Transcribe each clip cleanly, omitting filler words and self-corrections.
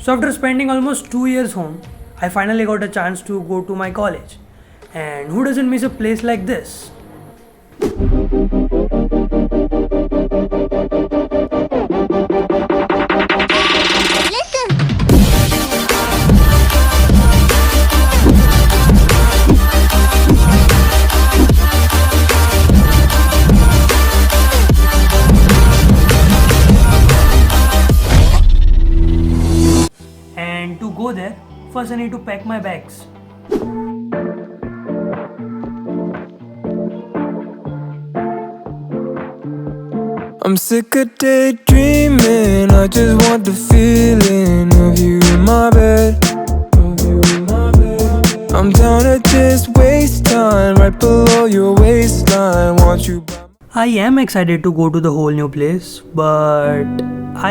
So after spending almost 2 years home, I finally got a chance to go to my college. And who doesn't miss a place like this? And to go there, first I need to pack my bags. I'm sick of daydreaming. I just want the feeling of you in my bed. I'm down to just waste time right below your waistline. Want you by I am excited to go to the whole new place, but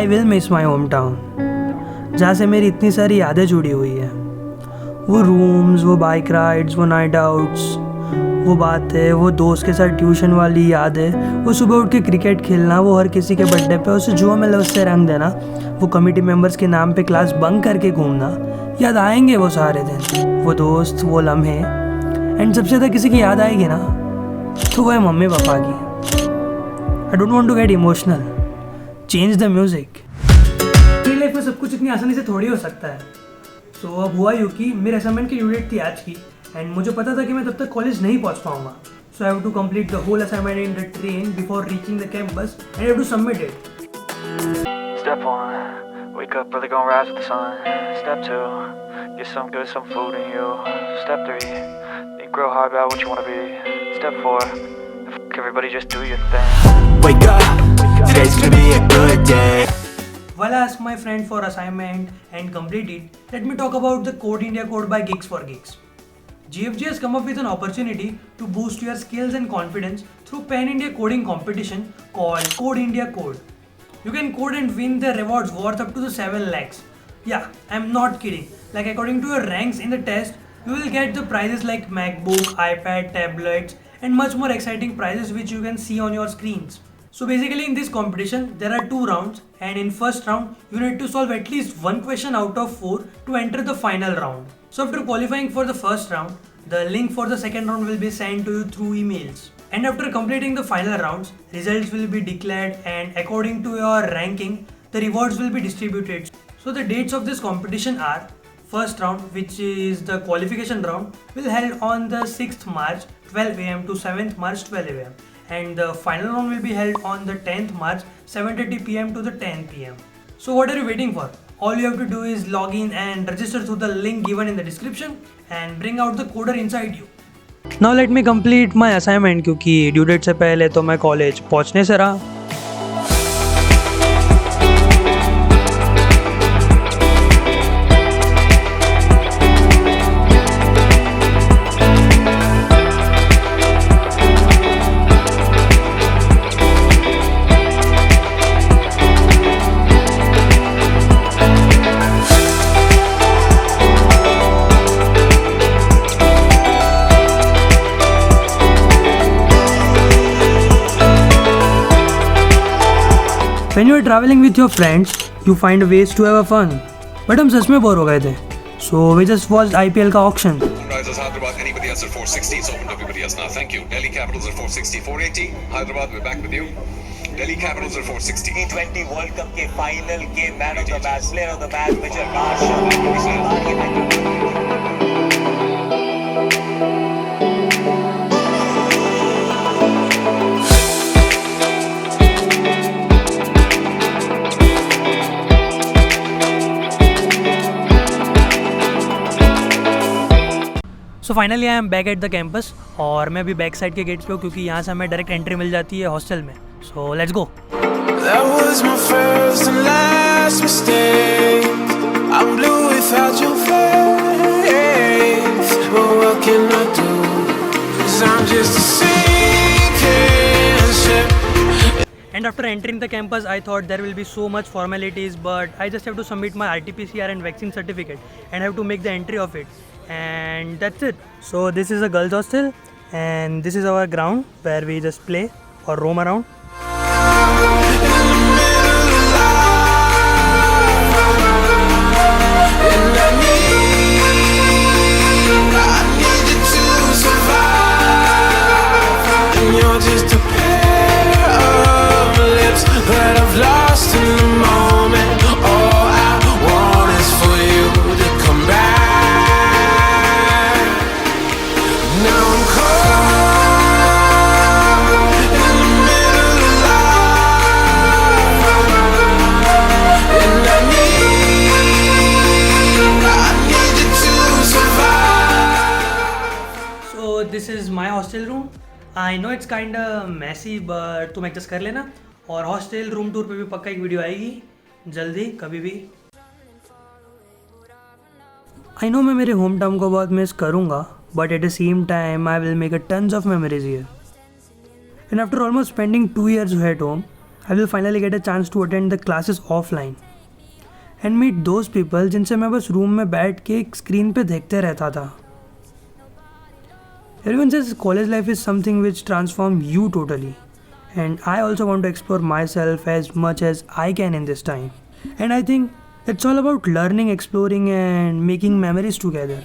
I will miss my hometown, जहाँ से मेरी इतनी सारी यादें जुड़ी हुई है. वो रूम्स, वो बाइक राइड्स, वो नाइट आउट्स, वो बातें, वो दोस्त के साथ ट्यूशन वाली यादें, वो सुबह उठ के क्रिकेट खेलना, वो हर किसी के बर्थडे पे उसे जुआ में उससे रंग देना, वो कमेटी मेंबर्स के नाम पे क्लास बंक करके घूमना. याद आएंगे वो सारे दिन, वो दोस्त, वो लम्हे. एंड सबसे ज़्यादा किसी की याद आएगी ना, तो वो है मम्मी पापा की. I don't want to get emotional. Change the music. मेरी लाइफ में सब कुछ इतनी आसानी से थोड़ी हो सकता है. सो अब हुआ यूँ कि मेरे असाइनमेंट की ड्यू डेट थी आज की, एंड मुझे पता था कि मैं तब तक कॉलेज नहीं पहुंच पाऊंगा. So I have to complete the whole assignment in the train before reaching the campus and I have to submit it. Step 1, wake up early, gonna rise with the sun. Step 2, get some good, some food in you. Step 3, think real hard about what you wanna be. Step 4, everybody just do your thing. Wake up, today's gonna be a good day. While I asked my friend for assignment and complete it, let me talk about the Code India Code by Gigs for Gigs. GFG has come up with an opportunity to boost your skills and confidence through Pan India coding competition called Code India Code. You can code and win the rewards worth up to the 7 lakhs. Yeah, I'm not kidding. Like according to your ranks in the test, you will get the prizes like MacBook, iPad, tablets and much more exciting prizes which you can see on your screens. So basically in this competition, there are 2 rounds and in first round, you need to solve at least 1 question out of 4 to enter the final round. So after qualifying for the first round, the link for the second round will be sent to you through emails. And after completing the final rounds, results will be declared and according to your ranking, the rewards will be distributed. So the dates of this competition are: first round, which is the qualification round, will held on the 6th March 12 am to 7th March 12 am. And the final round will be held on the 10th March 7:30 pm to the 10 pm. So what are you waiting for? All you have to do is log in and register through the link given in the description and bring out the coder inside you. Now let me complete my assignment क्योंकि due date से पहले तो मैं college पहुंचने से रहा. When you are traveling with your friends, you find ways to have fun. But हम सच में बोर हो गए थे. So we just watched IPL का auction. Sunrisers Hyderabad, anybody else at 460? It's open to everybody else now. Thank you. Delhi Capitals at 460, 480. Hyderabad, we're back with you. Delhi Capitals at 460. T20 World Cup के final के man of the match, player of the match, Mitchell Marsh. So finally I am back at the campus और मैं अभी back side के gets पे हूँ क्योंकि यहाँ से हमें डायरेक्ट एंट्री मिल जाती है हॉस्टल में. So let's go. That was my first and last mistake. I'm blue without your face. But what can I do? 'Cause I'm just a sinking ship. And after entering the campus, I thought there will be so much formalities, but I just have to submit my RT-PCR and vaccine certificate and have to make the entry of it. And that's it. So this is a girls hostel and this is our ground where we just play or roam around. is my hostel room. I know it's kind of messy, but तुम adjust कर लेना. और hostel room tour पे भी पक्का एक video आएगी जल्दी कभी भी. आई नो मैं मेरे होम टाउन को बहुत मिस करूँगा, but at the same time I will make a tons of memories here. And after almost spending 2 years at home, I will finally get a chance to attend the classes offline and meet those people जिनसे मैं बस room में बैठ के एक screen पे देखते रहता था. Everyone says college life is something which transforms you totally, and I also want to explore myself as much as I can in this time. And I think it's all about learning, exploring, and making memories together.